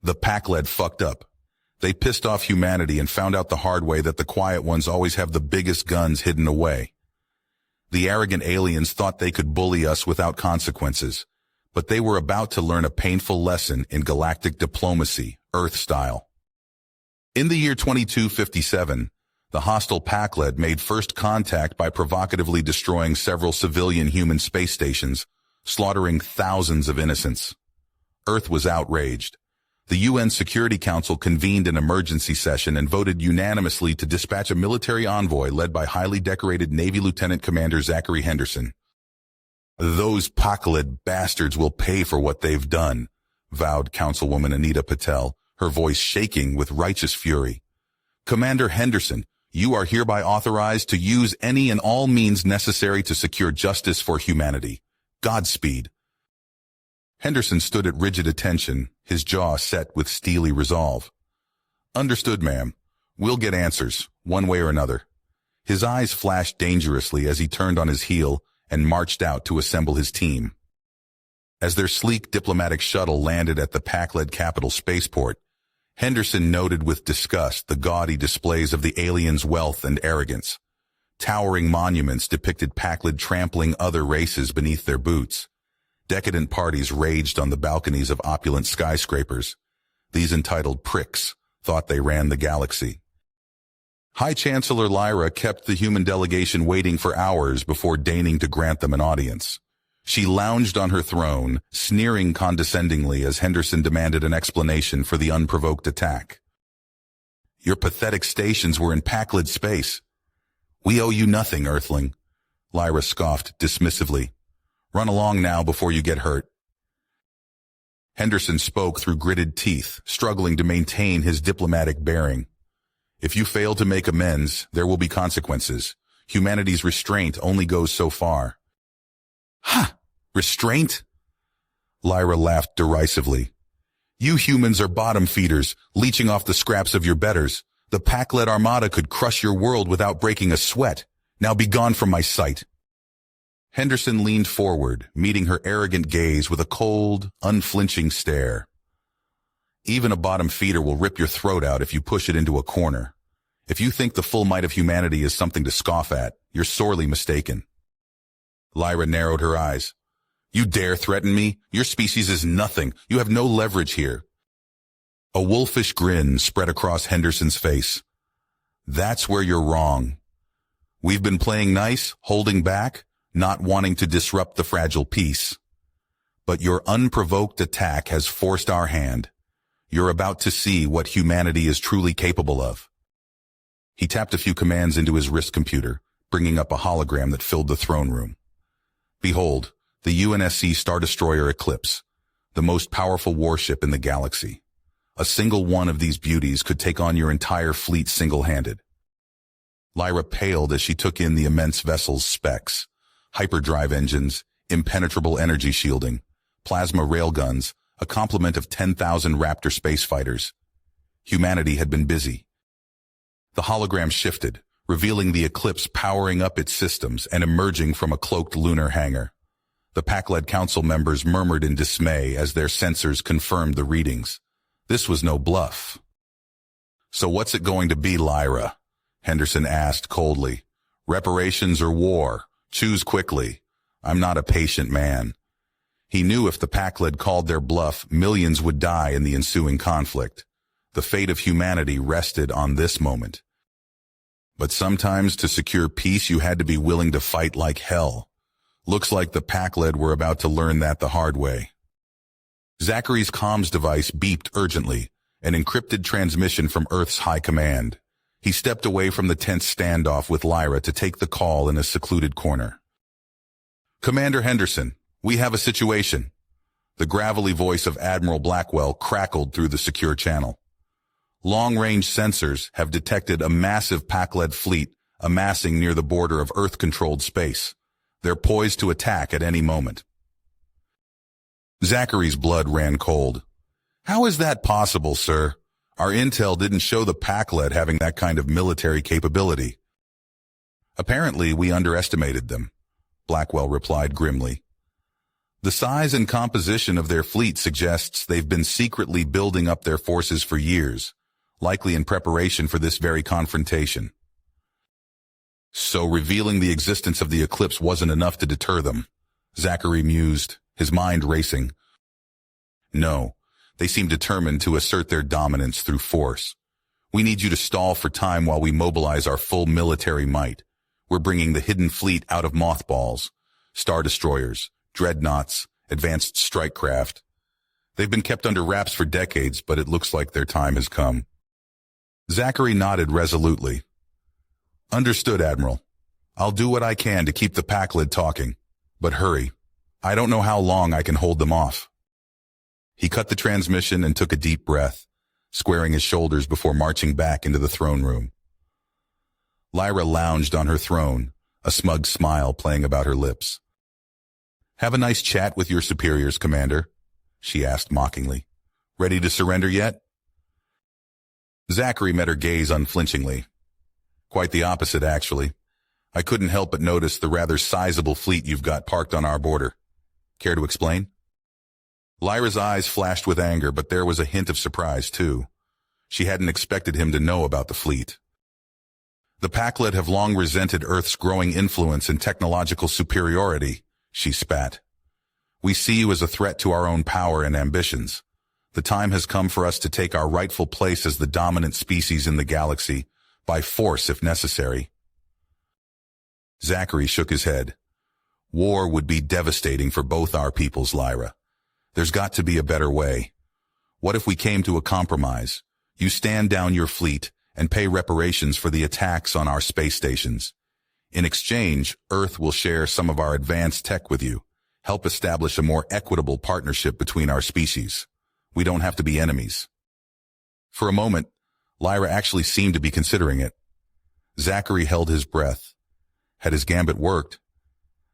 The Pack-Led fucked up. They pissed off humanity and found out the hard way that the quiet ones always have the biggest guns hidden away. The arrogant aliens thought they could bully us without consequences, but they were about to learn a painful lesson in galactic diplomacy, Earth style. In the year 2257, the hostile Pack-Led made first contact by provocatively destroying several civilian human space stations, slaughtering thousands of innocents. Earth was outraged. The UN Security Council convened an emergency session and voted unanimously to dispatch a military envoy led by highly decorated Navy Lieutenant Commander Zachary Henderson. "Those Pack-Led bastards will pay for what they've done," vowed Councilwoman Anita Patel, her voice shaking with righteous fury. "Commander Henderson, you are hereby authorized to use any and all means necessary to secure justice for humanity. Godspeed." Henderson stood at rigid attention, his jaw set with steely resolve. "Understood, ma'am. We'll get answers, one way or another." His eyes flashed dangerously as he turned on his heel and marched out to assemble his team. As their sleek diplomatic shuttle landed at the Pack-Led capital spaceport, Henderson noted with disgust the gaudy displays of the aliens' wealth and arrogance. Towering monuments depicted Pack-Led trampling other races beneath their boots. Decadent parties raged on the balconies of opulent skyscrapers. These entitled pricks thought they ran the galaxy. High Chancellor Lyra kept the human delegation waiting for hours before deigning to grant them an audience. She lounged on her throne, sneering condescendingly as Henderson demanded an explanation for the unprovoked attack. "Your pathetic stations were in Pack-Led space. We owe you nothing, Earthling," Lyra scoffed dismissively. "Run along now before you get hurt." Henderson spoke through gritted teeth, struggling to maintain his diplomatic bearing. "If you fail to make amends, there will be consequences. Humanity's restraint only goes so far." "Ha! Restraint?" Lyra laughed derisively. "You humans are bottom feeders, leeching off the scraps of your betters. The Pack-Led armada could crush your world without breaking a sweat. Now be gone from my sight." Henderson leaned forward, meeting her arrogant gaze with a cold, unflinching stare. "Even a bottom feeder will rip your throat out if you push it into a corner. If you think the full might of humanity is something to scoff at, you're sorely mistaken." Lyra narrowed her eyes. "You dare threaten me? Your species is nothing. You have no leverage here." A wolfish grin spread across Henderson's face. "That's where you're wrong. We've been playing nice, holding back, not wanting to disrupt the fragile peace. But your unprovoked attack has forced our hand. You're about to see what humanity is truly capable of." He tapped a few commands into his wrist computer, bringing up a hologram that filled the throne room. "Behold, the UNSC Stardestroyer Eclipse, the most powerful warship in the galaxy. A single one of these beauties could take on your entire fleet single-handed." Lyra paled as she took in the immense vessel's specs. Hyperdrive engines, impenetrable energy shielding, plasma railguns, a complement of 10,000 Raptor space fighters. Humanity had been busy. The hologram shifted, revealing the Eclipse powering up its systems and emerging from a cloaked lunar hangar. The Pack-Led Council members murmured in dismay as their sensors confirmed the readings. This was no bluff. "So what's it going to be, Lyra?" Henderson asked coldly. "Reparations or war? Choose quickly. I'm not a patient man." He knew if the Pack-Led called their bluff, millions would die in the ensuing conflict. The fate of humanity rested on this moment. But sometimes to secure peace you had to be willing to fight like hell. Looks like the Pack-Led were about to learn that the hard way. Zachary's comms device beeped urgently, an encrypted transmission from Earth's high command. He stepped away from the tense standoff with Lyra to take the call in a secluded corner. "Commander Henderson, we have a situation." The gravelly voice of Admiral Blackwell crackled through the secure channel. "Long-range sensors have detected a massive Pack-Led fleet amassing near the border of Earth-controlled space. They're poised to attack at any moment." Zachary's blood ran cold. "How is that possible, sir? Our intel didn't show the Pack-Led having that kind of military capability." "Apparently, we underestimated them," Blackwell replied grimly. The size and composition of their fleet suggests they've been secretly building up their forces for years, likely in preparation for this very confrontation. So revealing the existence of the eclipse wasn't enough to deter them, Zachary mused, his mind racing. No, they seem determined to assert their dominance through force. We need you to stall for time while we mobilize our full military might. We're bringing the hidden fleet out of mothballs, Stardestroyers, dreadnoughts, advanced strike craft. They've been kept under wraps for decades, but it looks like their time has come. Zachary nodded resolutely. Understood, Admiral. I'll do what I can to keep the Pakled talking. But hurry. I don't know how long I can hold them off. He cut the transmission and took a deep breath, squaring his shoulders before marching back into the throne room. Lyra lounged on her throne, a smug smile playing about her lips. Have a nice chat with your superiors, Commander, she asked mockingly. Ready to surrender yet? Zachary met her gaze unflinchingly. Quite the opposite, actually. I couldn't help but notice the rather sizable fleet you've got parked on our border. Care to explain? Lyra's eyes flashed with anger, but there was a hint of surprise, too. She hadn't expected him to know about the fleet. The Pakled have long resented Earth's growing influence and technological superiority, she spat. We see you as a threat to our own power and ambitions. The time has come for us to take our rightful place as the dominant species in the galaxy, by force if necessary. Zachary shook his head. War would be devastating for both our peoples, Lyra. There's got to be a better way. What if we came to a compromise? You stand down your fleet and pay reparations for the attacks on our space stations. In exchange, Earth will share some of our advanced tech with you, help establish a more equitable partnership between our species. We don't have to be enemies. For a moment, Lyra actually seemed to be considering it. Zachary held his breath. Had his gambit worked?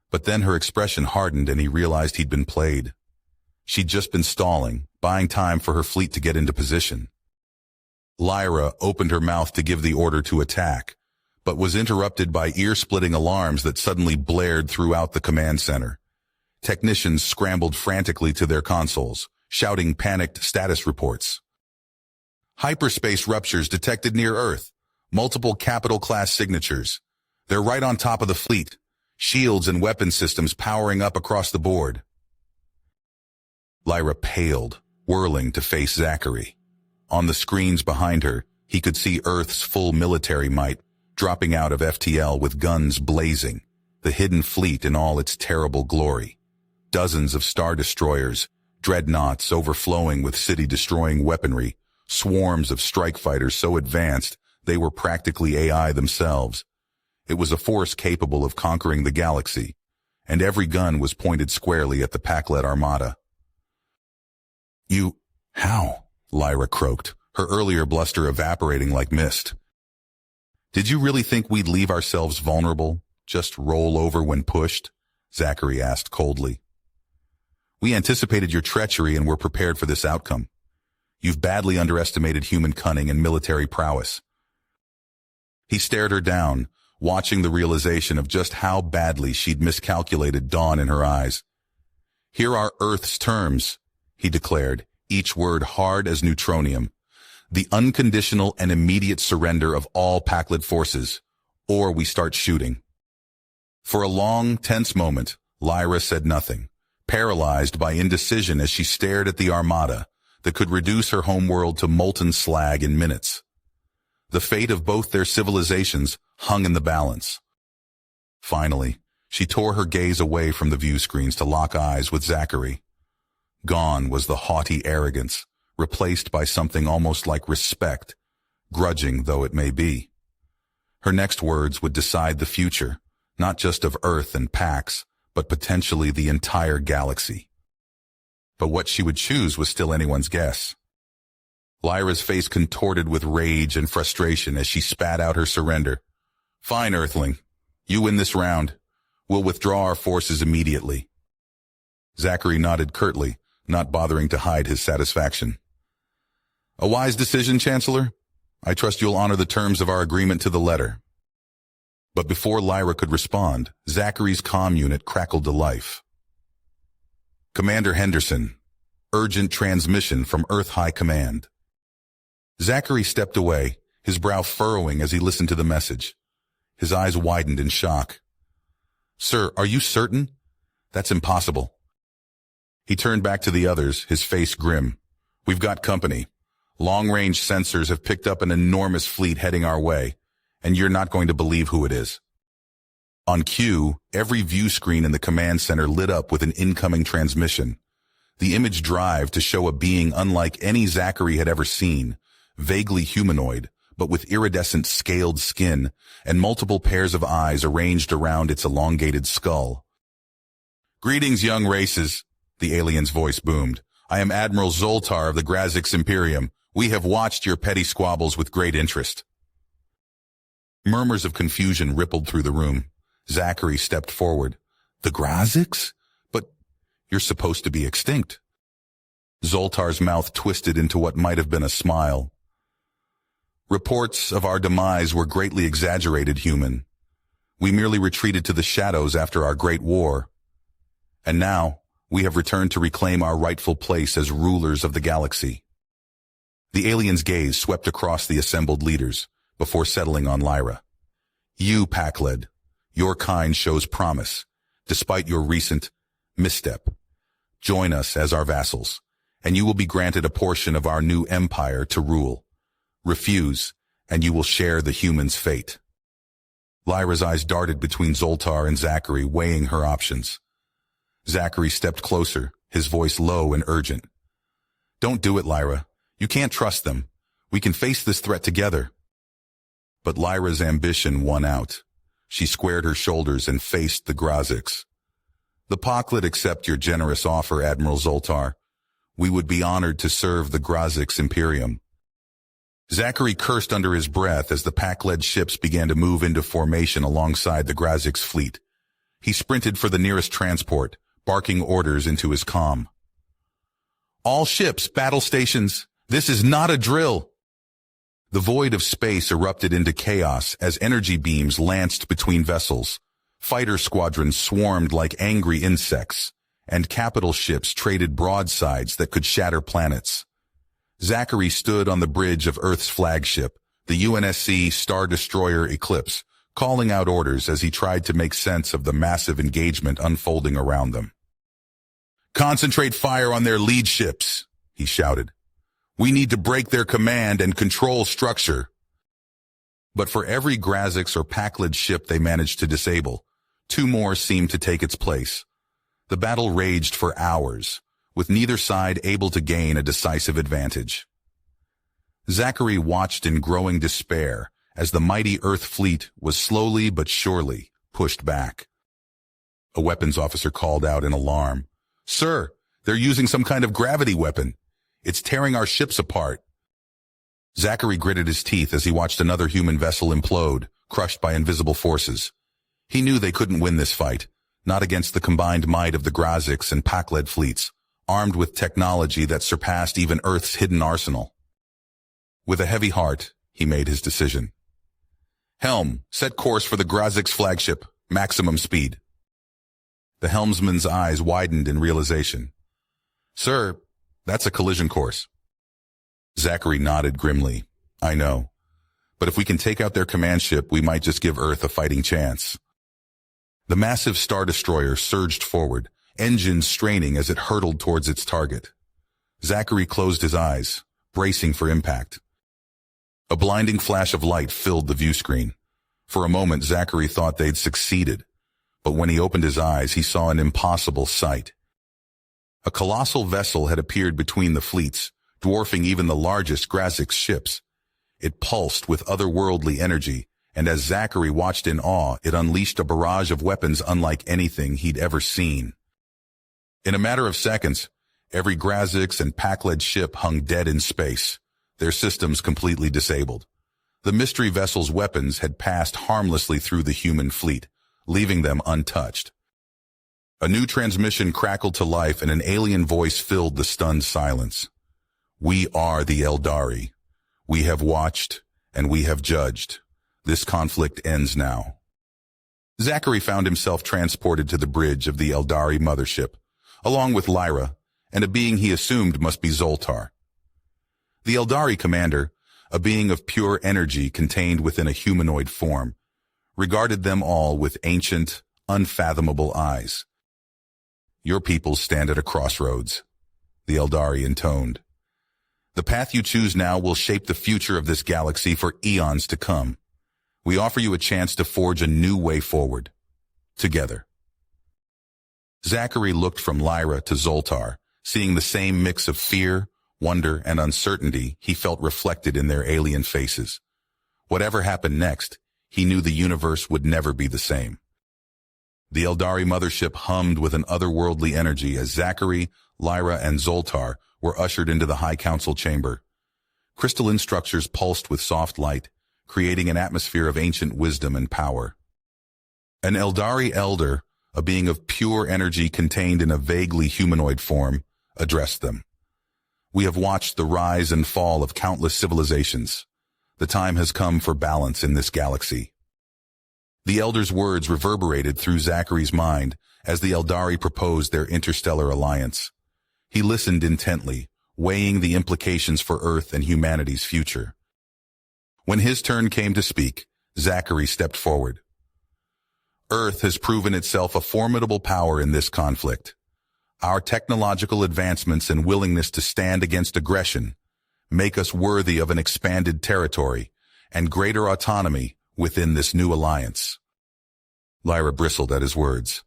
But then her expression hardened and he realized he'd been played. She'd just been stalling, buying time for her fleet to get into position. Lyra opened her mouth to give the order to attack, but was interrupted by ear-splitting alarms that suddenly blared throughout the command center. Technicians scrambled frantically to their consoles, shouting panicked status reports. Hyperspace ruptures detected near Earth. Multiple capital-class signatures. They're right on top of the fleet. Shields and weapon systems powering up across the board. Lyra paled, whirling to face Zachary. On the screens behind her, he could see Earth's full military might, dropping out of FTL with guns blazing, the hidden fleet in all its terrible glory. Dozens of Stardestroyers, dreadnoughts overflowing with city-destroying weaponry, swarms of strike fighters so advanced they were practically AI themselves. It was a force capable of conquering the galaxy, and every gun was pointed squarely at the Pakled armada. How? Lyra croaked, her earlier bluster evaporating like mist. Did you really think we'd leave ourselves vulnerable, just roll over when pushed? Zachary asked coldly. We anticipated your treachery and were prepared for this outcome. You've badly underestimated human cunning and military prowess. He stared her down, watching the realization of just how badly she'd miscalculated dawn in her eyes. Here are Earth's terms, he declared, each word hard as neutronium. The unconditional and immediate surrender of all Pakled forces, or we start shooting. For a long, tense moment, Lyra said nothing, paralyzed by indecision as she stared at the armada that could reduce her homeworld to molten slag in minutes. The fate of both their civilizations hung in the balance. Finally, she tore her gaze away from the view screens to lock eyes with Zachary. Gone was the haughty arrogance, replaced by something almost like respect, grudging though it may be. Her next words would decide the future, not just of Earth and Pax, but potentially the entire galaxy. But what she would choose was still anyone's guess. Lyra's face contorted with rage and frustration as she spat out her surrender. Fine, Earthling. You win this round. We'll withdraw our forces immediately. Zachary nodded curtly, not bothering to hide his satisfaction. A wise decision, Chancellor. I trust you'll honor the terms of our agreement to the letter. But before Lyra could respond, Zachary's comm unit crackled to life. Commander Henderson, urgent transmission from Earth High Command. Zachary stepped away, his brow furrowing as he listened to the message. His eyes widened in shock. Sir, are you certain? That's impossible. He turned back to the others, his face grim. We've got company. Long-range sensors have picked up an enormous fleet heading our way, and you're not going to believe who it is. On cue, every view screen in the command center lit up with an incoming transmission. The image drive to show a being unlike any Zachary had ever seen, vaguely humanoid, but with iridescent scaled skin and multiple pairs of eyes arranged around its elongated skull. Greetings, young races, the alien's voice boomed. I am Admiral Zoltar of the Grazix Imperium. We have watched your petty squabbles with great interest. Murmurs of confusion rippled through the room. Zachary stepped forward. The Grazix? But you're supposed to be extinct. Zoltar's mouth twisted into what might have been a smile. Reports of our demise were greatly exaggerated, human. We merely retreated to the shadows after our great war. And now, we have returned to reclaim our rightful place as rulers of the galaxy. The alien's gaze swept across the assembled leaders, before settling on Lyra. You, Pakled, your kind shows promise, despite your recent misstep. Join us as our vassals, and you will be granted a portion of our new empire to rule. Refuse, and you will share the human's fate. Lyra's eyes darted between Zoltar and Zachary, weighing her options. Zachary stepped closer, his voice low and urgent. Don't do it, Lyra. You can't trust them. We can face this threat together. But Lyra's ambition won out. She squared her shoulders and faced the Grazix. The Pakled accept your generous offer, Admiral Zoltar. We would be honored to serve the Grazix Imperium. Zachary cursed under his breath as the Pakled ships began to move into formation alongside the Grazix fleet. He sprinted for the nearest transport, barking orders into his comm. All ships, battle stations, this is not a drill. The void of space erupted into chaos as energy beams lanced between vessels. Fighter squadrons swarmed like angry insects, and capital ships traded broadsides that could shatter planets. Zachary stood on the bridge of Earth's flagship, the UNSC Stardestroyer Eclipse, calling out orders as he tried to make sense of the massive engagement unfolding around them. Concentrate fire on their lead ships, he shouted. We need to break their command and control structure. But for every Grazix or Pakled ship they managed to disable, 2 more seemed to take its place. The battle raged for hours, with neither side able to gain a decisive advantage. Zachary watched in growing despair as the mighty Earth fleet was slowly but surely pushed back. A weapons officer called out in alarm. Sir, they're using some kind of gravity weapon. It's tearing our ships apart. Zachary gritted his teeth as he watched another human vessel implode, crushed by invisible forces. He knew they couldn't win this fight, not against the combined might of the Grazix and Pakled fleets, armed with technology that surpassed even Earth's hidden arsenal. With a heavy heart, he made his decision. Helm, set course for the Grazix flagship, maximum speed. The helmsman's eyes widened in realization. Sir, that's a collision course. Zachary nodded grimly. I know. But if we can take out their command ship, we might just give Earth a fighting chance. The massive Stardestroyer surged forward, engines straining as it hurtled towards its target. Zachary closed his eyes, bracing for impact. A blinding flash of light filled the view screen. For a moment, Zachary thought they'd succeeded. But when he opened his eyes, he saw an impossible sight. A colossal vessel had appeared between the fleets, dwarfing even the largest Grazix ships. It pulsed with otherworldly energy, and as Zachary watched in awe, it unleashed a barrage of weapons unlike anything he'd ever seen. In a matter of seconds, every Grazix and Pakled ship hung dead in space, their systems completely disabled. The mystery vessel's weapons had passed harmlessly through the human fleet, leaving them untouched. A new transmission crackled to life and an alien voice filled the stunned silence. We are the Eldari. We have watched, and we have judged. This conflict ends now. Zachary found himself transported to the bridge of the Eldari mothership, along with Lyra, and a being he assumed must be Zoltar. The Eldari commander, a being of pure energy contained within a humanoid form, regarded them all with ancient, unfathomable eyes. "Your people stand at a crossroads," the Eldari intoned. "The path you choose now will shape the future of this galaxy for eons to come. We offer you a chance to forge a new way forward. Together." Zachary looked from Lyra to Zoltar, seeing the same mix of fear, wonder, and uncertainty he felt reflected in their alien faces. Whatever happened next, he knew the universe would never be the same. The Eldari mothership hummed with an otherworldly energy as Zachary, Lyra, and Zoltar were ushered into the High Council chamber. Crystalline structures pulsed with soft light, creating an atmosphere of ancient wisdom and power. An Eldari elder, a being of pure energy contained in a vaguely humanoid form, addressed them. "We have watched the rise and fall of countless civilizations. The time has come for balance in this galaxy." The elder's words reverberated through Zachary's mind as the Eldari proposed their interstellar alliance. He listened intently, weighing the implications for Earth and humanity's future. When his turn came to speak, Zachary stepped forward. "Earth has proven itself a formidable power in this conflict. Our technological advancements and willingness to stand against aggression make us worthy of an expanded territory and greater autonomy within this new alliance." Lyra bristled at his words.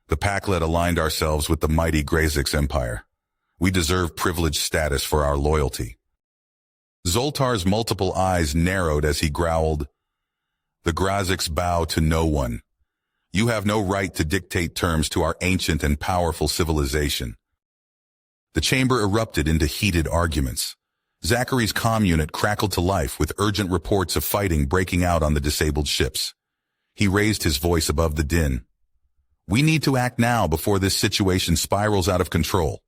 "The Packlet aligned ourselves with the mighty Grazix Empire. We deserve privileged status for our loyalty." Zoltar's multiple eyes narrowed as he growled, "The Grazix bow to no one. You have no right to dictate terms to our ancient and powerful civilization." The chamber erupted into heated arguments. Zachary's comm unit crackled to life with urgent reports of fighting breaking out on the disabled ships. He raised his voice above the din. "We need to act now before this situation spirals out of control.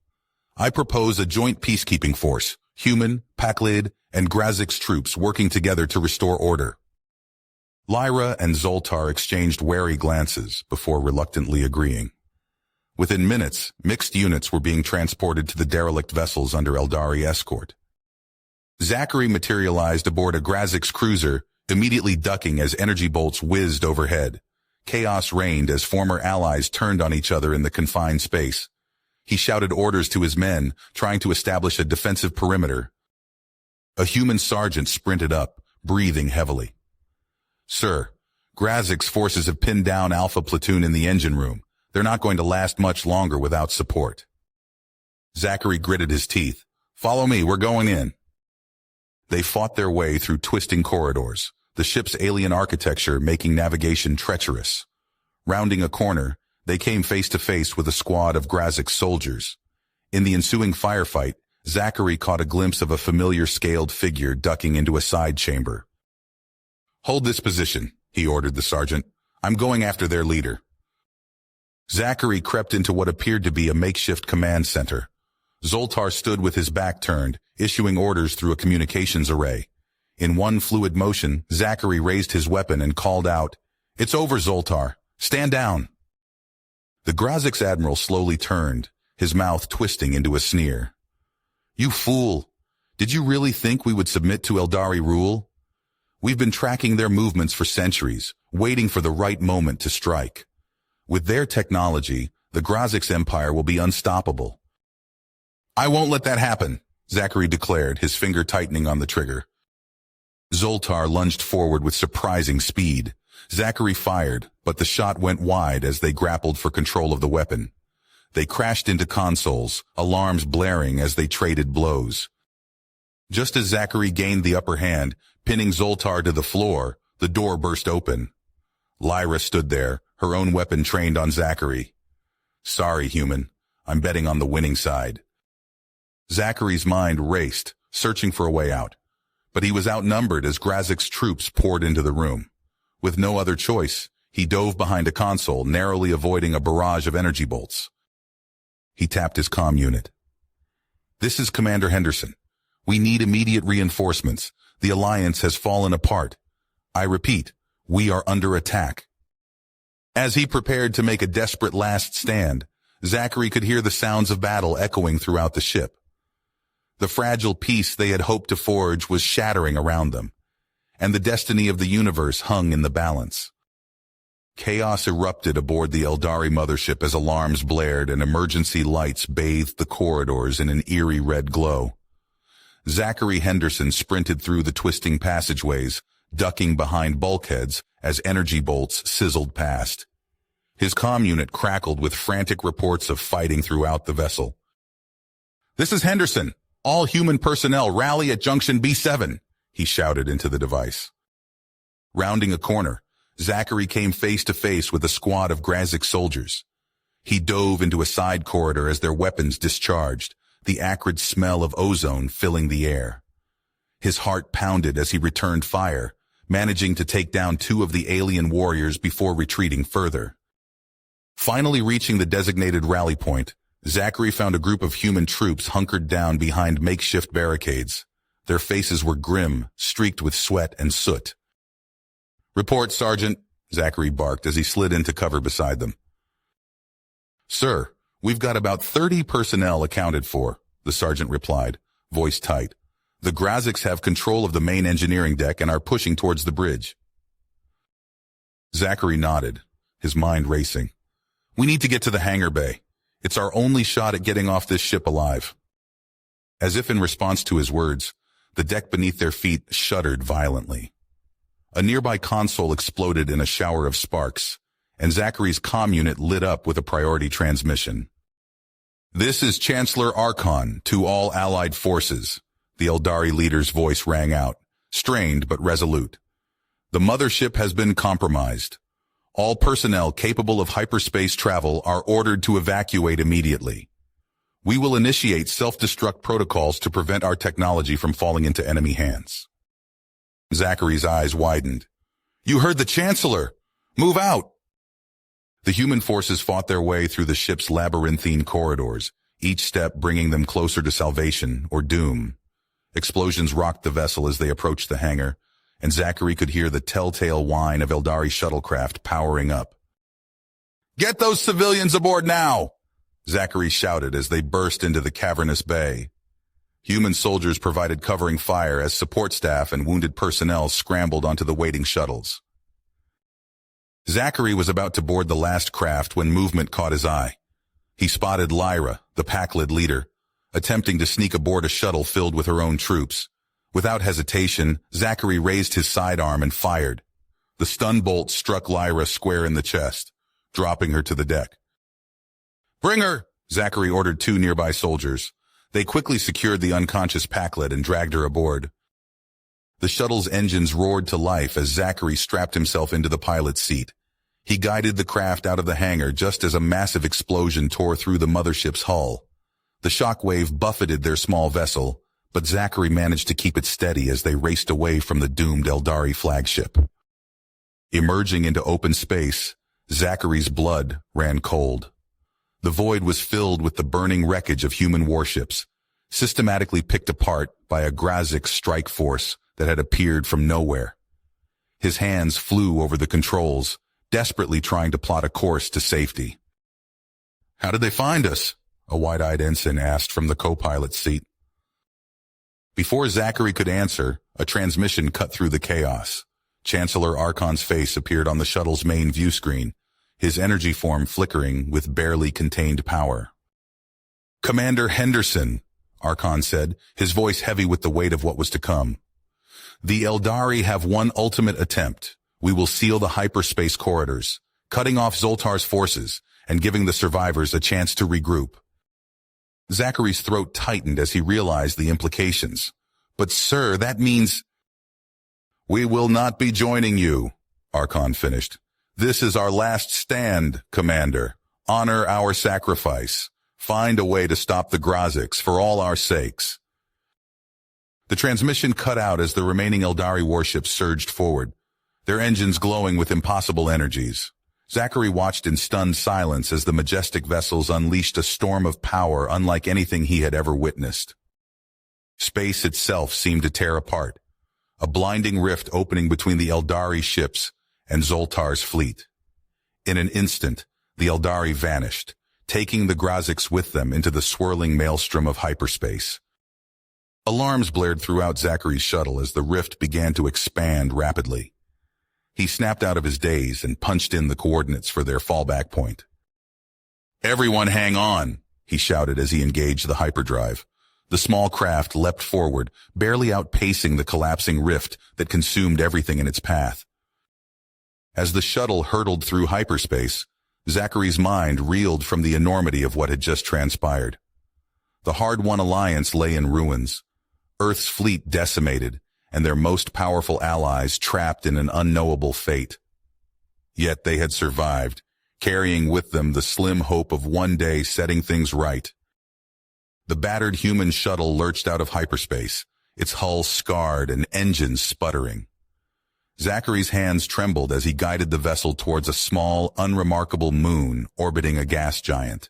I propose a joint peacekeeping force, human, Paklid, and Grazix troops working together to restore order." Lyra and Zoltar exchanged wary glances before reluctantly agreeing. Within minutes, mixed units were being transported to the derelict vessels under Eldari escort. Zachary materialized aboard a Grazix cruiser, immediately ducking as energy bolts whizzed overhead. Chaos reigned as former allies turned on each other in the confined space. He shouted orders to his men, trying to establish a defensive perimeter. A human sergeant sprinted up, breathing heavily. "Sir, Grazix forces have pinned down Alpha Platoon in the engine room. They're not going to last much longer without support." Zachary gritted his teeth. "Follow me, we're going in." They fought their way through twisting corridors, the ship's alien architecture making navigation treacherous. Rounding a corner, they came face to face with a squad of Grazix soldiers. In the ensuing firefight, Zachary caught a glimpse of a familiar scaled figure ducking into a side chamber. "Hold this position," he ordered the sergeant. "I'm going after their leader." Zachary crept into what appeared to be a makeshift command center. Zoltar stood with his back turned, issuing orders through a communications array. In one fluid motion, Zachary raised his weapon and called out, "It's over, Zoltar. Stand down." The Grazix admiral slowly turned, his mouth twisting into a sneer. "You fool! Did you really think we would submit to Eldari rule? We've been tracking their movements for centuries, waiting for the right moment to strike. With their technology, the Grazix Empire will be unstoppable." "I won't let that happen," Zachary declared, his finger tightening on the trigger. Zoltar lunged forward with surprising speed. Zachary fired, but the shot went wide as they grappled for control of the weapon. They crashed into consoles, alarms blaring as they traded blows. Just as Zachary gained the upper hand, pinning Zoltar to the floor, the door burst open. Lyra stood there, her own weapon trained on Zachary. "Sorry, human. I'm betting on the winning side." Zachary's mind raced, searching for a way out. But he was outnumbered as Grazix troops poured into the room. With no other choice, he dove behind a console, narrowly avoiding a barrage of energy bolts. He tapped his comm unit. "This is Commander Henderson. We need immediate reinforcements. The Alliance has fallen apart. I repeat, we are under attack." As he prepared to make a desperate last stand, Zachary could hear the sounds of battle echoing throughout the ship. The fragile peace they had hoped to forge was shattering around them, and the destiny of the universe hung in the balance. Chaos erupted aboard the Eldari mothership as alarms blared and emergency lights bathed the corridors in an eerie red glow. Zachary Henderson sprinted through the twisting passageways, ducking behind bulkheads as energy bolts sizzled past. His comm unit crackled with frantic reports of fighting throughout the vessel. "This is Henderson. All human personnel rally at Junction B7, he shouted into the device. Rounding a corner, Zachary came face to face with a squad of Grazik soldiers. He dove into a side corridor as their weapons discharged, the acrid smell of ozone filling the air. His heart pounded as he returned fire, managing to take down 2 of the alien warriors before retreating further. Finally reaching the designated rally point, Zachary found a group of human troops hunkered down behind makeshift barricades. Their faces were grim, streaked with sweat and soot. "Report, Sergeant," Zachary barked as he slid into cover beside them. "Sir, we've got about 30 personnel accounted for," the sergeant replied, voice tight. "The Graziks have control of the main engineering deck and are pushing towards the bridge." Zachary nodded, his mind racing. "We need to get to the hangar bay. It's our only shot at getting off this ship alive." As if in response to his words, the deck beneath their feet shuddered violently. A nearby console exploded in a shower of sparks, and Zachary's comm unit lit up with a priority transmission. "This is Chancellor Archon to all Allied forces," the Eldari leader's voice rang out, strained but resolute. "The mothership has been compromised. All personnel capable of hyperspace travel are ordered to evacuate immediately. We will initiate self-destruct protocols to prevent our technology from falling into enemy hands." Zachary's eyes widened. "You heard the Chancellor! Move out!" The human forces fought their way through the ship's labyrinthine corridors, each step bringing them closer to salvation or doom. Explosions rocked the vessel as they approached the hangar, and Zachary could hear the telltale whine of Eldari shuttlecraft powering up. "Get those civilians aboard now!" Zachary shouted as they burst into the cavernous bay. Human soldiers provided covering fire as support staff and wounded personnel scrambled onto the waiting shuttles. Zachary was about to board the last craft when movement caught his eye. He spotted Lyra, the Pakled leader, attempting to sneak aboard a shuttle filled with her own troops. Without hesitation, Zachary raised his sidearm and fired. The stun bolt struck Lyra square in the chest, dropping her to the deck. "Bring her!" Zachary ordered 2 nearby soldiers. They quickly secured the unconscious Pakled and dragged her aboard. The shuttle's engines roared to life as Zachary strapped himself into the pilot's seat. He guided the craft out of the hangar just as a massive explosion tore through the mothership's hull. The shockwave buffeted their small vessel, but Zachary managed to keep it steady as they raced away from the doomed Eldari flagship. Emerging into open space, Zachary's blood ran cold. The void was filled with the burning wreckage of human warships, systematically picked apart by a Grazik strike force that had appeared from nowhere. His hands flew over the controls, desperately trying to plot a course to safety. "How did they find us?" a wide-eyed ensign asked from the co-pilot's seat. Before Zachary could answer, a transmission cut through the chaos. Chancellor Archon's face appeared on the shuttle's main view screen, his energy form flickering with barely contained power. "Commander Henderson," Archon said, his voice heavy with the weight of what was to come. "The Eldari have one ultimate attempt. We will seal the hyperspace corridors, cutting off Zoltar's forces and giving the survivors a chance to regroup." Zachary's throat tightened as he realized the implications. "But sir, that means—" "We will not be joining you," Archon finished. "This is our last stand, Commander. Honor our sacrifice. Find a way to stop the Graziks for all our sakes." The transmission cut out as the remaining Eldari warships surged forward, their engines glowing with impossible energies. Zachary watched in stunned silence as the majestic vessels unleashed a storm of power unlike anything he had ever witnessed. Space itself seemed to tear apart, a blinding rift opening between the Eldari ships and Zoltar's fleet. In an instant, the Eldari vanished, taking the Grazics with them into the swirling maelstrom of hyperspace. Alarms blared throughout Zachary's shuttle as the rift began to expand rapidly. He snapped out of his daze and punched in the coordinates for their fallback point. "Everyone hang on," he shouted as he engaged the hyperdrive. The small craft leapt forward, barely outpacing the collapsing rift that consumed everything in its path. As the shuttle hurtled through hyperspace, Zachary's mind reeled from the enormity of what had just transpired. The hard-won alliance lay in ruins, Earth's fleet decimated, and their most powerful allies trapped in an unknowable fate. Yet they had survived, carrying with them the slim hope of one day setting things right. The battered human shuttle lurched out of hyperspace, its hull scarred and engines sputtering. Zachary's hands trembled as he guided the vessel towards a small, unremarkable moon orbiting a gas giant.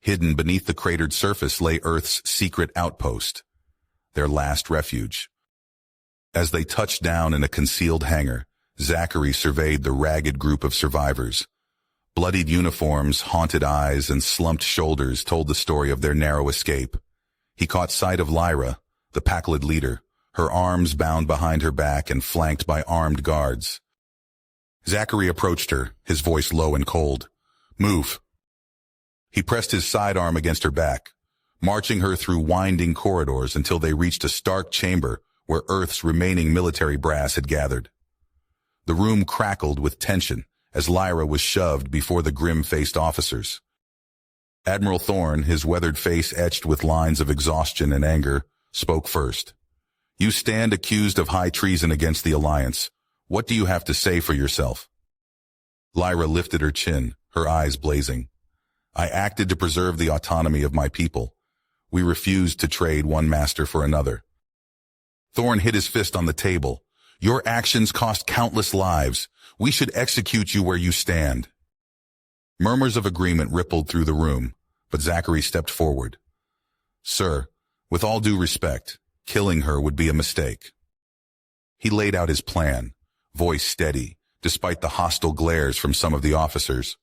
Hidden beneath the cratered surface lay Earth's secret outpost, their last refuge. As they touched down in a concealed hangar, Zachary surveyed the ragged group of survivors. Bloodied uniforms, haunted eyes, and slumped shoulders told the story of their narrow escape. He caught sight of Lyra, the Pakled leader, her arms bound behind her back and flanked by armed guards. Zachary approached her, his voice low and cold. "Move." He pressed his sidearm against her back, marching her through winding corridors until they reached a stark chamber where Earth's remaining military brass had gathered. The room crackled with tension as Lyra was shoved before the grim-faced officers. Admiral Thorne, his weathered face etched with lines of exhaustion and anger, spoke first. "You stand accused of high treason against the Alliance. What do you have to say for yourself?" Lyra lifted her chin, her eyes blazing. "I acted to preserve the autonomy of my people. We refused to trade one master for another." Thorne hit his fist on the table. "Your actions cost countless lives. We should execute you where you stand." Murmurs of agreement rippled through the room, but Zachary stepped forward. "Sir, with all due respect, killing her would be a mistake." He laid out his plan, voice steady, despite the hostile glares from some of the officers.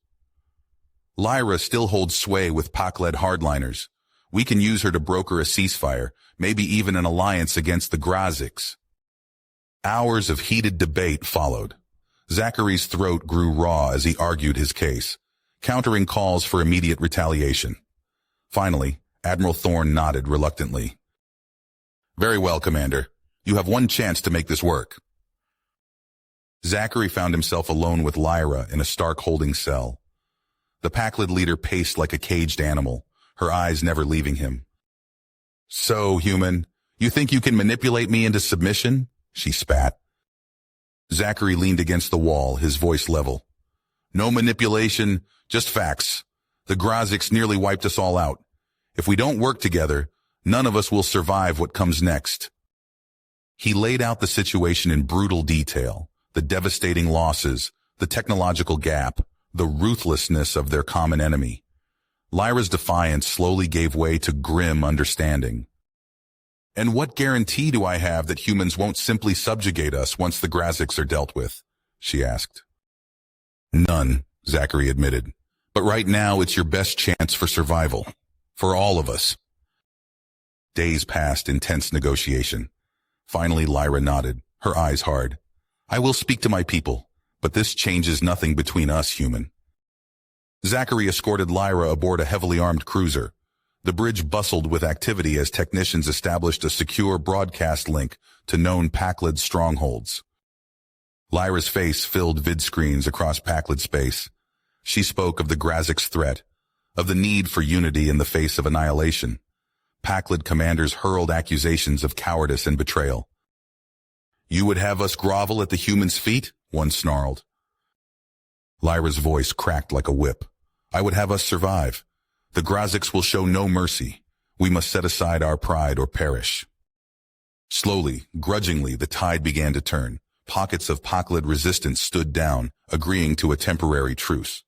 "Lyra still holds sway with Pakled hardliners. We can use her to broker a ceasefire, maybe even an alliance against the Grazics." Hours of heated debate followed. Zachary's throat grew raw as he argued his case, countering calls for immediate retaliation. Finally, Admiral Thorne nodded reluctantly. "Very well, Commander. You have one chance to make this work." Zachary found himself alone with Lyra in a stark holding cell. The Pakled leader paced like a caged animal, her eyes never leaving him. "So, human, you think you can manipulate me into submission?" she spat. Zachary leaned against the wall, his voice level. "No manipulation, just facts. The Grazics nearly wiped us all out. If we don't work together, none of us will survive what comes next." He laid out the situation in brutal detail, the devastating losses, the technological gap, the ruthlessness of their common enemy. Lyra's defiance slowly gave way to grim understanding. "And what guarantee do I have that humans won't simply subjugate us once the Grazics are dealt with?" she asked. "None," Zachary admitted. "But right now it's your best chance for survival. For all of us." Days passed in tense negotiation. Finally, Lyra nodded, her eyes hard. "I will speak to my people, but this changes nothing between us, human." Zachary escorted Lyra aboard a heavily armed cruiser. The bridge bustled with activity as technicians established a secure broadcast link to known Pakled strongholds. Lyra's face filled vidscreens across Pakled space. She spoke of the Grazics' threat, of the need for unity in the face of annihilation. Pakled commanders hurled accusations of cowardice and betrayal. "You would have us grovel at the humans' feet?" one snarled. Lyra's voice cracked like a whip. "I would have us survive. The Grazics will show no mercy. We must set aside our pride or perish." Slowly, grudgingly, the tide began to turn. Pockets of Pakled resistance stood down, agreeing to a temporary truce.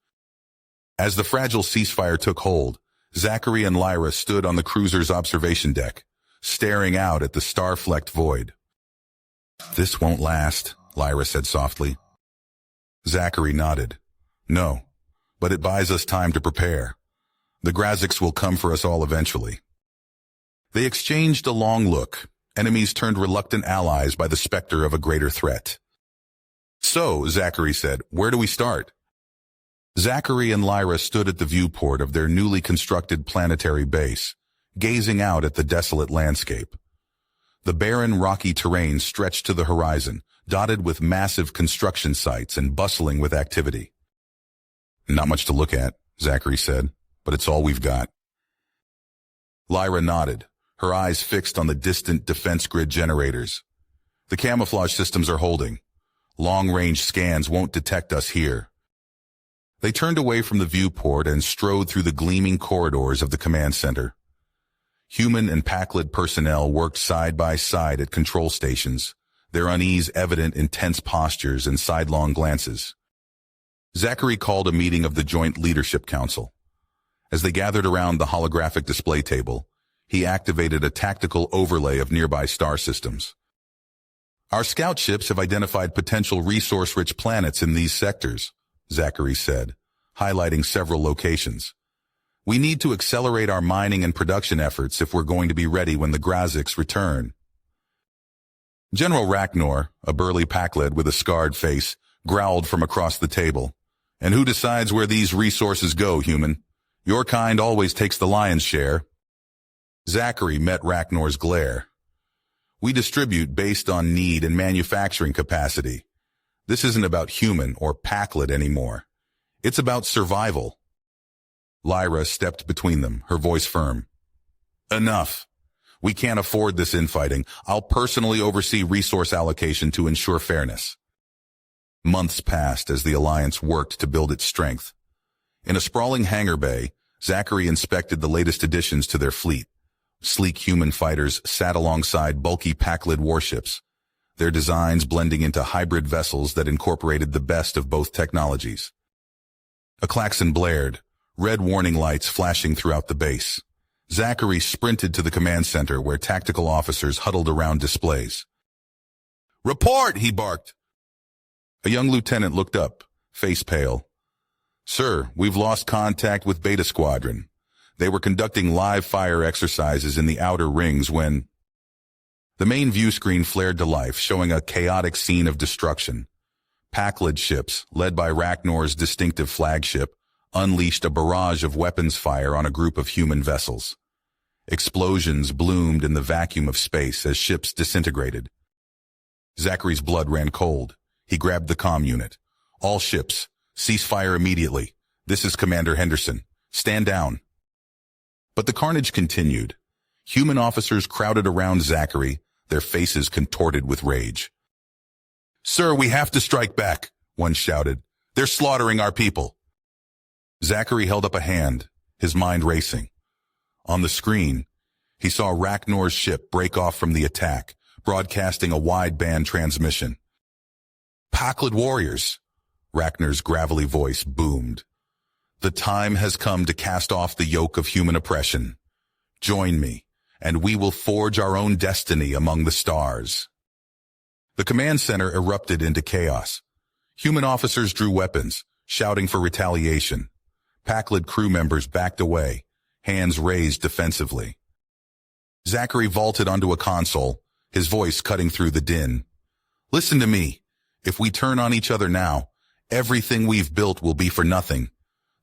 As the fragile ceasefire took hold, Zachary and Lyra stood on the cruiser's observation deck, staring out at the star-flecked void. "This won't last," Lyra said softly. Zachary nodded. "No, but it buys us time to prepare. The Grazics will come for us all eventually. They exchanged a long look, enemies turned reluctant allies by the specter of a greater threat. So, Zachary said, where do we start? Zachary and Lyra stood at the viewport of their newly constructed planetary base, gazing out at the desolate landscape. The barren, rocky terrain stretched to the horizon, dotted with massive construction sites and bustling with activity. Not much to look at, Zachary said, but it's all we've got. Lyra nodded, her eyes fixed on the distant defense grid generators. The camouflage systems are holding. Long-range scans won't detect us here. They turned away from the viewport and strode through the gleaming corridors of the command center. Human and Pakled personnel worked side by side at control stations, their unease evident in tense postures and sidelong glances. Zachary called a meeting of the Joint Leadership Council. As they gathered around the holographic display table, he activated a tactical overlay of nearby star systems. Our scout ships have identified potential resource-rich planets in these sectors, Zachary said, highlighting several locations. We need to accelerate our mining and production efforts if we're going to be ready when the Grazics return. General Rachnor, a burly Pakled with a scarred face, growled from across the table. And who decides where these resources go, human? Your kind always takes the lion's share. Zachary met Rachnor's glare. We distribute based on need and manufacturing capacity. This isn't about human or Pakled anymore. It's about survival. Lyra stepped between them, her voice firm. Enough. We can't afford this infighting. I'll personally oversee resource allocation to ensure fairness. Months passed as the Alliance worked to build its strength. In a sprawling hangar bay, Zachary inspected the latest additions to their fleet. Sleek human fighters sat alongside bulky Pakled warships, their designs blending into hybrid vessels that incorporated the best of both technologies. A klaxon blared, red warning lights flashing throughout the base. Zachary sprinted to the command center where tactical officers huddled around displays. "Report!" he barked. A young lieutenant looked up, face pale. "Sir, we've lost contact with Beta Squadron. They were conducting live fire exercises in the outer rings when..." The main view screen flared to life, showing a chaotic scene of destruction. Pakled ships, led by Rachnor's distinctive flagship, unleashed a barrage of weapons fire on a group of human vessels. Explosions bloomed in the vacuum of space as ships disintegrated. Zachary's blood ran cold. He grabbed the comm unit. "All ships, cease fire immediately. This is Commander Henderson. Stand down." But the carnage continued. Human officers crowded around Zachary, their faces contorted with rage. "Sir, we have to strike back," one shouted. "They're slaughtering our people." Zachary held up a hand, his mind racing. On the screen, he saw Rachnor's ship break off from the attack, broadcasting a wideband transmission. "Pakled warriors," Rachnor's gravelly voice boomed. "The time has come to cast off the yoke of human oppression. Join me, and we will forge our own destiny among the stars." The command center erupted into chaos. Human officers drew weapons, shouting for retaliation. Pakled crew members backed away, hands raised defensively. Zachary vaulted onto a console, his voice cutting through the din. "Listen to me. If we turn on each other now, everything we've built will be for nothing.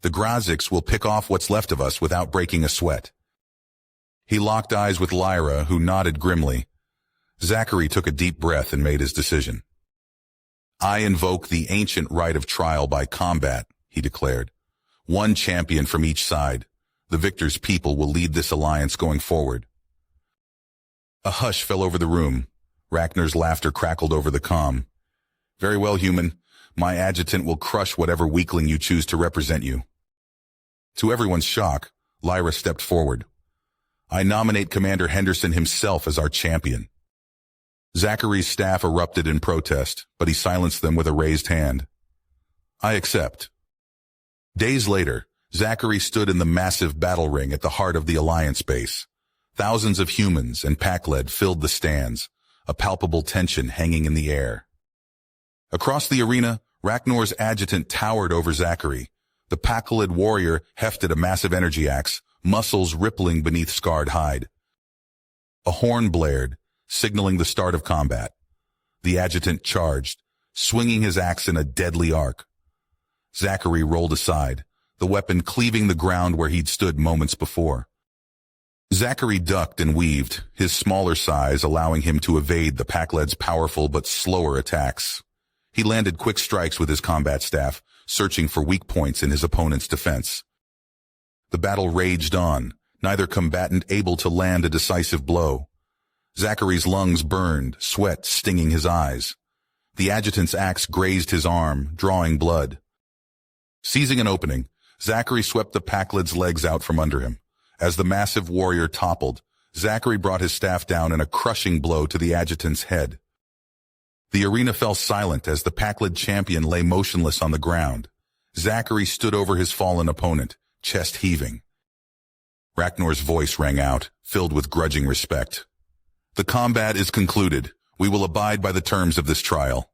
The Grazics will pick off what's left of us without breaking a sweat." He locked eyes with Lyra, who nodded grimly. Zachary took a deep breath and made his decision. "I invoke the ancient right of trial by combat," he declared. "One champion from each side. The victor's people will lead this alliance going forward." A hush fell over the room. Rachnor's laughter crackled over the comm. "Very well, human. My adjutant will crush whatever weakling you choose to represent you." To everyone's shock, Lyra stepped forward. "I nominate Commander Henderson himself as our champion." Zachary's staff erupted in protest, but he silenced them with a raised hand. "I accept." Days later, Zachary stood in the massive battle ring at the heart of the Alliance base. Thousands of humans and Pakled filled the stands, a palpable tension hanging in the air. Across the arena, Rachnor's adjutant towered over Zachary, The Pakled warrior hefted a massive energy axe, muscles rippling beneath scarred hide. A horn blared, signaling the start of combat. The adjutant charged, swinging his axe in a deadly arc. Zachary rolled aside, the weapon cleaving the ground where he'd stood moments before. Zachary ducked and weaved, his smaller size allowing him to evade the Pakled's powerful but slower attacks. He landed quick strikes with his combat staff, searching for weak points in his opponent's defense. The battle raged on, neither combatant able to land a decisive blow. Zachary's lungs burned, sweat stinging his eyes. The adjutant's axe grazed his arm, drawing blood. Seizing an opening, Zachary swept the Pakled's legs out from under him. As the massive warrior toppled, Zachary brought his staff down in a crushing blow to the adjutant's head. The arena fell silent as the Pakled champion lay motionless on the ground. Zachary stood over his fallen opponent, chest heaving. Ragnor's voice rang out, filled with grudging respect. "The combat is concluded. We will abide by the terms of this trial."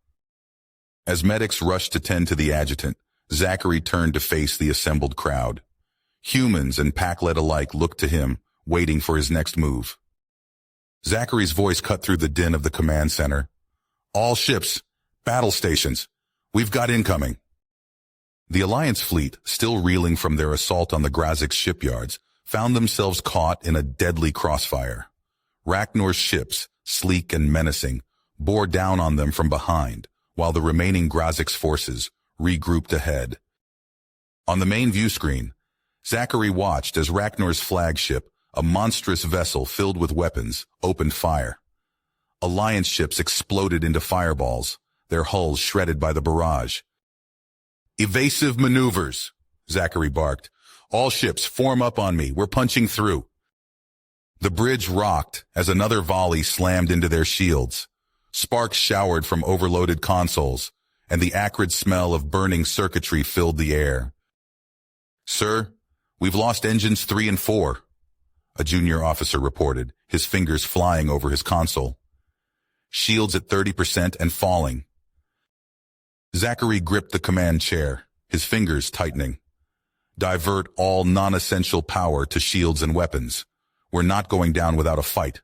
As medics rushed to tend to the adjutant, Zachary turned to face the assembled crowd. Humans and Pakled alike looked to him, waiting for his next move. Zachary's voice cut through the din of the command center. "All ships, battle stations, we've got incoming." The Alliance fleet, still reeling from their assault on the Grazix shipyards, found themselves caught in a deadly crossfire. Ragnor's ships, sleek and menacing, bore down on them from behind, while the remaining Grazix forces regrouped ahead. On the main view screen, Zachary watched as Ragnor's flagship, a monstrous vessel filled with weapons, opened fire. Alliance ships exploded into fireballs, their hulls shredded by the barrage. "Evasive maneuvers," Zachary barked. "All ships, form up on me. We're punching through." The bridge rocked as another volley slammed into their shields. Sparks showered from overloaded consoles, and the acrid smell of burning circuitry filled the air. "Sir, we've lost engines 3 and 4, a junior officer reported, his fingers flying over his console. "Shields at 30% and falling." Zachary gripped the command chair, his fingers tightening. "Divert all non-essential power to shields and weapons. We're not going down without a fight."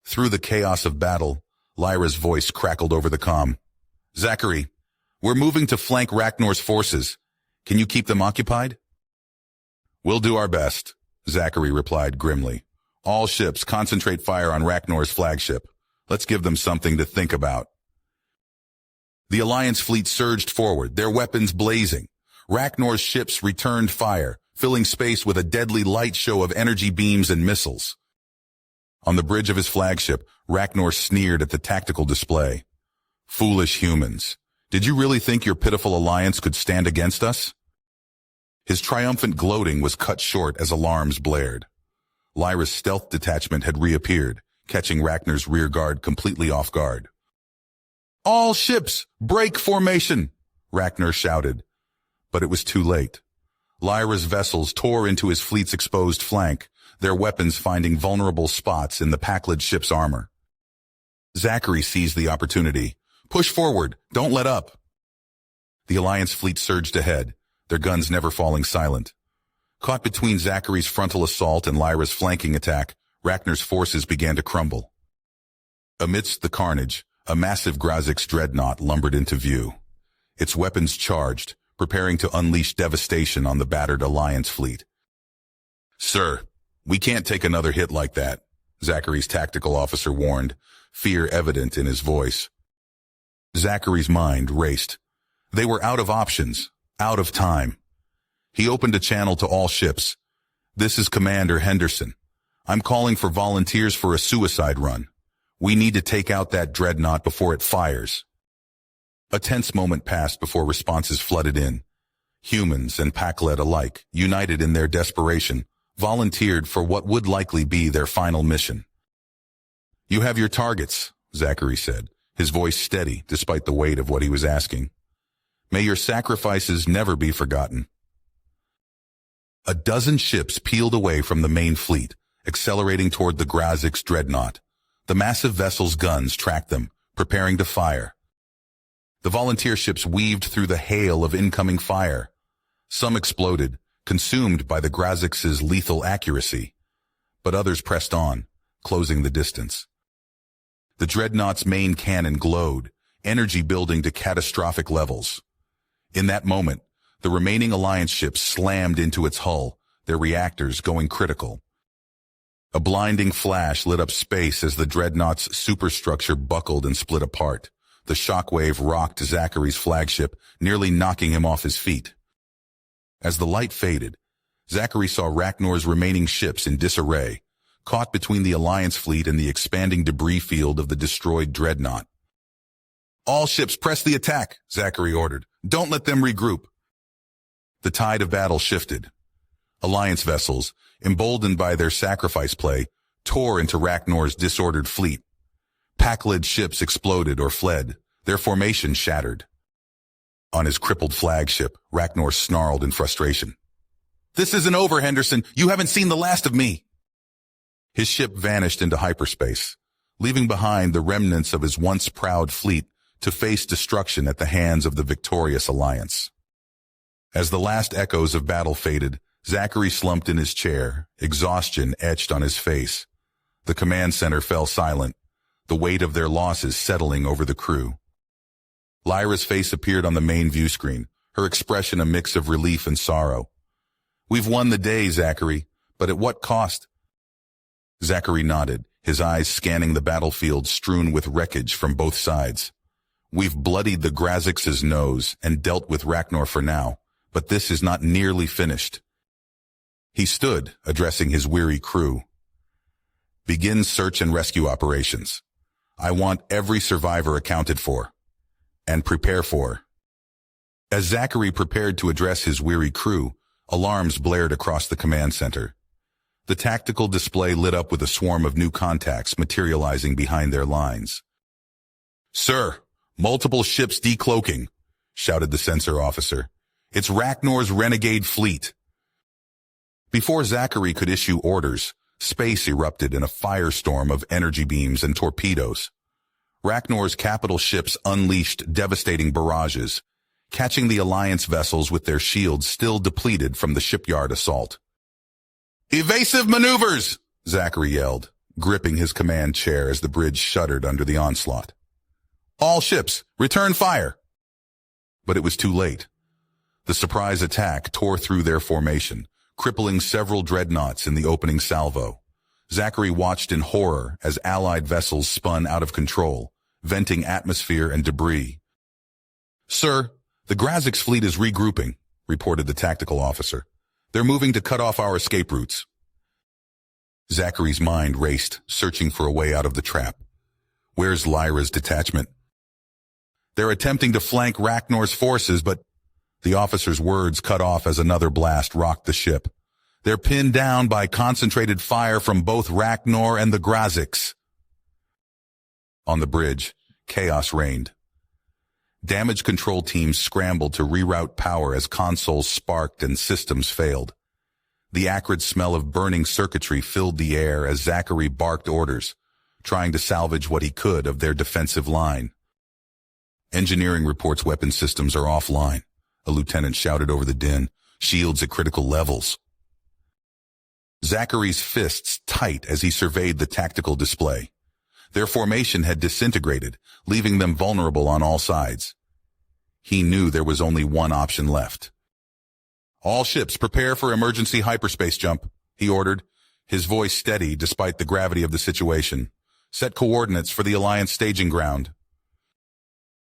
Through the chaos of battle, Lyra's voice crackled over the comm. "Zachary, we're moving to flank Ragnor's forces. Can you keep them occupied?" "We'll do our best," Zachary replied grimly. "All ships concentrate fire on Ragnor's flagship. Let's give them something to think about." The Alliance fleet surged forward, their weapons blazing. Ragnor's ships returned fire, filling space with a deadly light show of energy beams and missiles. On the bridge of his flagship, Ragnor sneered at the tactical display. "Foolish humans. Did you really think your pitiful alliance could stand against us?" His triumphant gloating was cut short as alarms blared. Lyra's stealth detachment had reappeared, catching Ragnor's rear guard completely off guard. "All ships, break formation!" Ragnar shouted. But it was too late. Lyra's vessels tore into his fleet's exposed flank, their weapons finding vulnerable spots in the Pakled ship's armor. Zachary seized the opportunity. "Push forward, don't let up." The Alliance fleet surged ahead, their guns never falling silent. Caught between Zachary's frontal assault and Lyra's flanking attack, Ragnar's forces began to crumble. Amidst the carnage, a massive Grazix dreadnought lumbered into view. Its weapons charged, preparing to unleash devastation on the battered Alliance fleet. "Sir, we can't take another hit like that," Zachary's tactical officer warned, fear evident in his voice. Zachary's mind raced. They were out of options, out of time. He opened a channel to all ships. "This is Commander Henderson. I'm calling for volunteers for a suicide run. We need to take out that dreadnought before it fires." A tense moment passed before responses flooded in. Humans and Pakled alike, united in their desperation, volunteered for what would likely be their final mission. "You have your targets," Zachary said, his voice steady despite the weight of what he was asking. "May your sacrifices never be forgotten." A dozen ships peeled away from the main fleet, accelerating toward the Grazix dreadnought. The massive vessel's guns tracked them, preparing to fire. The volunteer ships weaved through the hail of incoming fire. Some exploded, consumed by the Grazix's lethal accuracy, but others pressed on, closing the distance. The dreadnought's main cannon glowed, energy building to catastrophic levels. In that moment, the remaining Alliance ships slammed into its hull, their reactors going critical. A blinding flash lit up space as the dreadnought's superstructure buckled and split apart. The shockwave rocked Zachary's flagship, nearly knocking him off his feet. As the light faded, Zachary saw Ragnor's remaining ships in disarray, caught between the Alliance fleet and the expanding debris field of the destroyed dreadnought. "All ships, press the attack," Zachary ordered. "Don't let them regroup." The tide of battle shifted. Alliance vessels, emboldened by their sacrifice play, tore into Ragnor's disordered fleet. Pack-led ships exploded or fled, their formation shattered. On his crippled flagship, Ragnor snarled in frustration. "This isn't over, Henderson. You haven't seen the last of me." His ship vanished into hyperspace, leaving behind the remnants of his once proud fleet to face destruction at the hands of the victorious Alliance. As the last echoes of battle faded, Zachary slumped in his chair, exhaustion etched on his face. The command center fell silent, the weight of their losses settling over the crew. Lyra's face appeared on the main view screen, her expression a mix of relief and sorrow. "We've won the day, Zachary, but at what cost?" Zachary nodded, his eyes scanning the battlefield strewn with wreckage from both sides. "We've bloodied the Grazix's nose and dealt with Ragnor for now, but this is not nearly finished." He stood, addressing his weary crew. "Begin search and rescue operations. I want every survivor accounted for. And prepare for." As Zachary prepared to address his weary crew, alarms blared across the command center. The tactical display lit up with a swarm of new contacts materializing behind their lines. "Sir, multiple ships decloaking," shouted the sensor officer. "It's Ragnor's renegade fleet." Before Zachary could issue orders, space erupted in a firestorm of energy beams and torpedoes. Ragnor's capital ships unleashed devastating barrages, catching the Alliance vessels with their shields still depleted from the shipyard assault. "Evasive maneuvers!" Zachary yelled, gripping his command chair as the bridge shuddered under the onslaught. "All ships, return fire!" But it was too late. The surprise attack tore through their formation, crippling several dreadnoughts in the opening salvo. Zachary watched in horror as Allied vessels spun out of control, venting atmosphere and debris. "Sir, the Grazix fleet is regrouping," reported the tactical officer. "They're moving to cut off our escape routes." Zachary's mind raced, searching for a way out of the trap. Where's Lyra's detachment? "They're attempting to flank Ragnor's forces, but..." The officer's words cut off as another blast rocked the ship. "They're pinned down by concentrated fire from both Ragnor and the Grazix." On the bridge, chaos reigned. Damage control teams scrambled to reroute power as consoles sparked and systems failed. The acrid smell of burning circuitry filled the air as Zachary barked orders, trying to salvage what he could of their defensive line. "Engineering reports weapon systems are offline," a lieutenant shouted over the din. "Shields at critical levels." Zachary's fists tight as he surveyed the tactical display. Their formation had disintegrated, leaving them vulnerable on all sides. He knew there was only one option left. "All ships, prepare for emergency hyperspace jump," he ordered, his voice steady despite the gravity of the situation. "Set coordinates for the Alliance staging ground."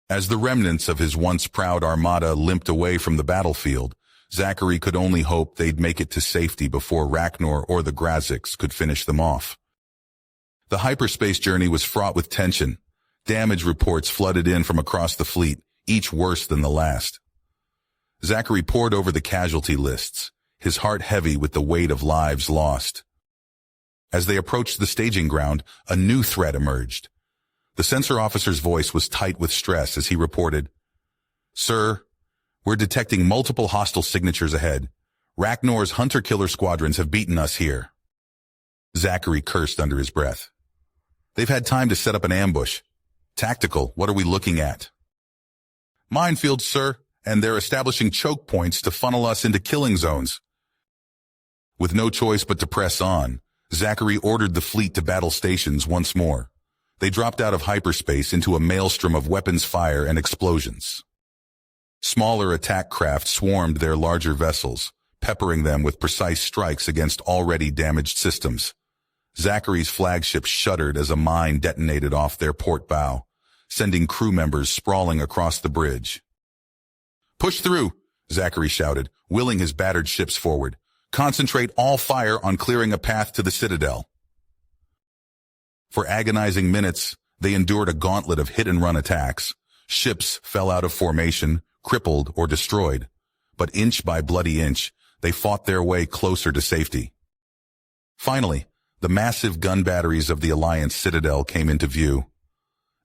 As the remnants of his once proud armada limped away from the battlefield, Zachary could only hope they'd make it to safety before Ragnor or the Grazix could finish them off. The hyperspace journey was fraught with tension. Damage reports flooded in from across the fleet, each worse than the last. Zachary pored over the casualty lists, his heart heavy with the weight of lives lost. As they approached the staging ground, a new threat emerged. The sensor officer's voice was tight with stress as he reported, "Sir, we're detecting multiple hostile signatures ahead. Ragnor's hunter-killer squadrons have beaten us here." Zachary cursed under his breath. "They've had time to set up an ambush. Tactical, what are we looking at?" "Minefields, sir. and they're establishing choke points to funnel us into killing zones. With no choice but to press on, Zachary ordered the fleet to battle stations once more. They dropped out of hyperspace into a maelstrom of weapons fire and explosions. Smaller attack craft swarmed their larger vessels, peppering them with precise strikes against already damaged systems. Zachary's flagship shuddered as a mine detonated off their port bow, sending crew members sprawling across the bridge. "Push through," Zachary shouted, willing his battered ships forward. "Concentrate all fire on clearing a path to the Citadel." For agonizing minutes, they endured a gauntlet of hit-and-run attacks. Ships fell out of formation, crippled or destroyed. But inch by bloody inch, they fought their way closer to safety. Finally, the massive gun batteries of the Alliance Citadel came into view.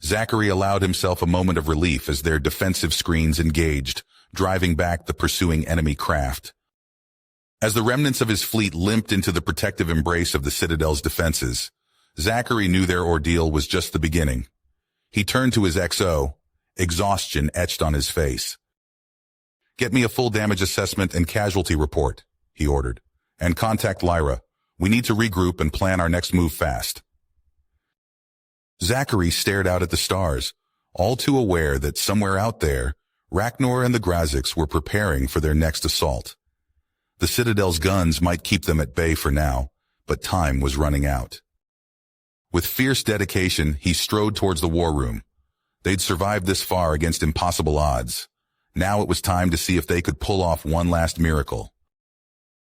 Zachary allowed himself a moment of relief as their defensive screens engaged, driving back the pursuing enemy craft. As the remnants of his fleet limped into the protective embrace of the Citadel's defenses, Zachary knew their ordeal was just the beginning. He turned to his XO, exhaustion etched on his face. "Get me a full damage assessment and casualty report," he ordered, "and contact Lyra. We need to regroup and plan our next move fast." Zachary stared out at the stars, all too aware that somewhere out there, Ragnar and the Grazics were preparing for their next assault. The Citadel's guns might keep them at bay for now, but time was running out. With fierce dedication, he strode towards the war room. They'd survived this far against impossible odds. Now it was time to see if they could pull off one last miracle.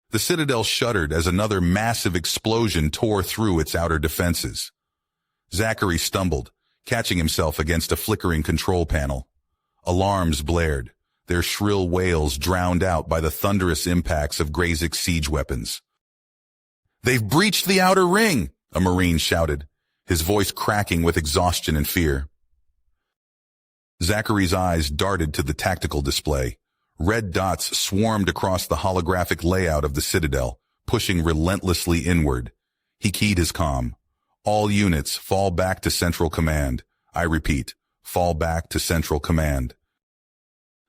The Citadel shuddered as another massive explosion tore through its outer defenses. Zachary stumbled, catching himself against a flickering control panel. Alarms blared, their shrill wails drowned out by the thunderous impacts of Grazik's siege weapons. "They've breached the outer ring!" a Marine shouted, his voice cracking with exhaustion and fear. Zachary's eyes darted to the tactical display. Red dots swarmed across the holographic layout of the Citadel, pushing relentlessly inward. He keyed his comm. "All units, fall back to Central Command. I repeat, fall back to Central Command."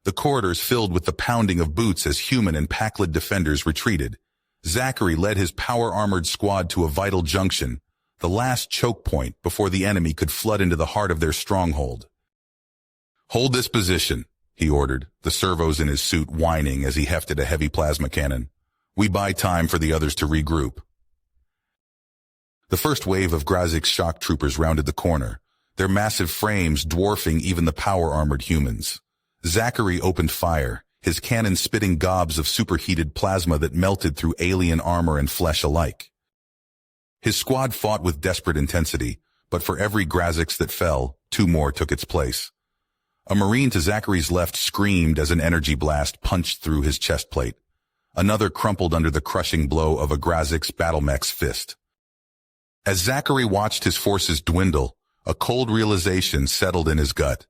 The corridors filled with the pounding of boots as human and Packlid defenders retreated. Zachary led his power-armored squad to a vital junction, the last choke point before the enemy could flood into the heart of their stronghold. "Hold this position," he ordered, the servos in his suit whining as he hefted a heavy plasma cannon. "We buy time for the others to regroup." The first wave of Grazik's shock troopers rounded the corner, their massive frames dwarfing even the power-armored humans. Zachary opened fire, his cannon spitting gobs of superheated plasma that melted through alien armor and flesh alike. His squad fought with desperate intensity, but for every Grazix that fell, 2 more took its place. A Marine to Zachary's left screamed as an energy blast punched through his chest plate. Another crumpled under the crushing blow of a Grazik's battlemech's fist. As Zachary watched his forces dwindle, a cold realization settled in his gut.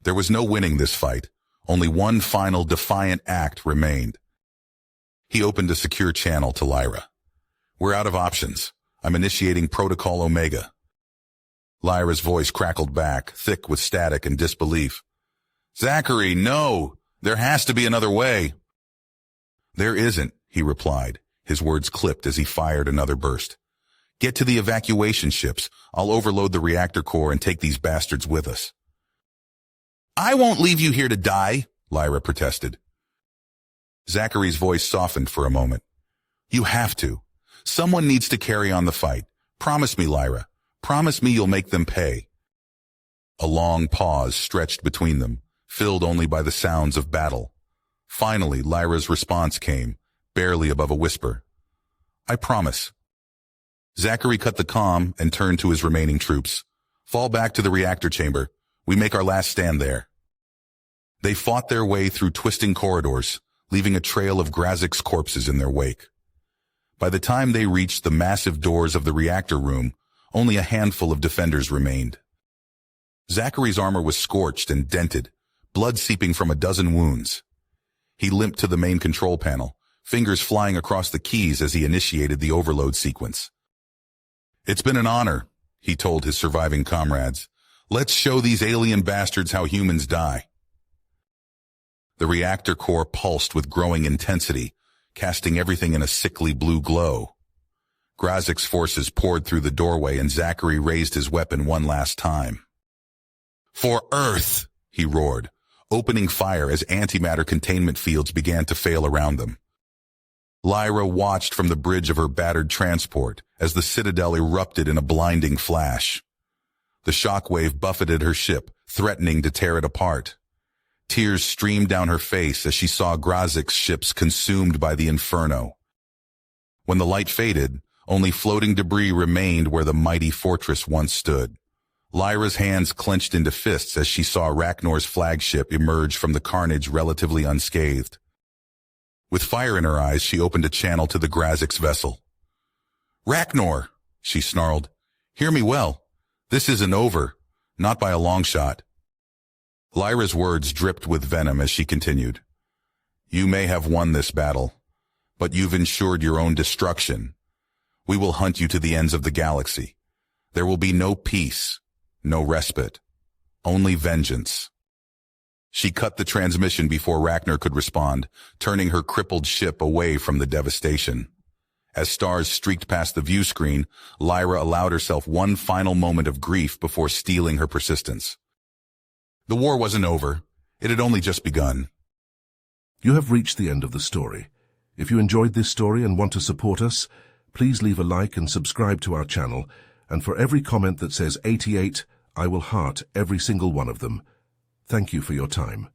There was no winning this fight. Only one final defiant act remained. He opened a secure channel to Lyra. "We're out of options. I'm initiating Protocol Omega." Lyra's voice crackled back, thick with static and disbelief. "Zachary, no! There has to be another way." "There isn't," he replied, his words clipped as he fired another burst. "Get to the evacuation ships. I'll overload the reactor core and take these bastards with us." "I won't leave you here to die," Lyra protested. Zachary's voice softened for a moment. "You have to. Someone needs to carry on the fight. Promise me, Lyra. Promise me you'll make them pay." A long pause stretched between them, filled only by the sounds of battle. Finally, Lyra's response came, barely above a whisper. "I promise." Zachary cut the comm and turned to his remaining troops. "Fall back to the reactor chamber. We make our last stand there." They fought their way through twisting corridors, leaving a trail of Grazik's corpses in their wake. By the time they reached the massive doors of the reactor room, only a handful of defenders remained. Zachary's armor was scorched and dented, blood seeping from a dozen wounds. He limped to the main control panel, fingers flying across the keys as he initiated the overload sequence. "It's been an honor," he told his surviving comrades. "Let's show these alien bastards how humans die." The reactor core pulsed with growing intensity, casting everything in a sickly blue glow. Grazik's forces poured through the doorway and Zachary raised his weapon one last time. "For Earth!" he roared, opening fire as antimatter containment fields began to fail around them. Lyra watched from the bridge of her battered transport as the Citadel erupted in a blinding flash. The shockwave buffeted her ship, threatening to tear it apart. Tears streamed down her face as she saw Grazik's ships consumed by the inferno. When the light faded, only floating debris remained where the mighty fortress once stood. Lyra's hands clenched into fists as she saw Ragnor's flagship emerge from the carnage relatively unscathed. With fire in her eyes, she opened a channel to the Grazik's vessel. "Ragnar," she snarled, "hear me well. This isn't over, not by a long shot." Lyra's words dripped with venom as she continued. "You may have won this battle, but you've ensured your own destruction. We will hunt you to the ends of the galaxy. There will be no peace, no respite, only vengeance." She cut the transmission before Ragnar could respond, turning her crippled ship away from the devastation. As stars streaked past the view screen, Lyra allowed herself one final moment of grief before steeling her persistence. The war wasn't over. It had only just begun. You have reached the end of the story. If you enjoyed this story and want to support us, please leave a like and subscribe to our channel, and for every comment that says 88, I will heart every single one of them. Thank you for your time.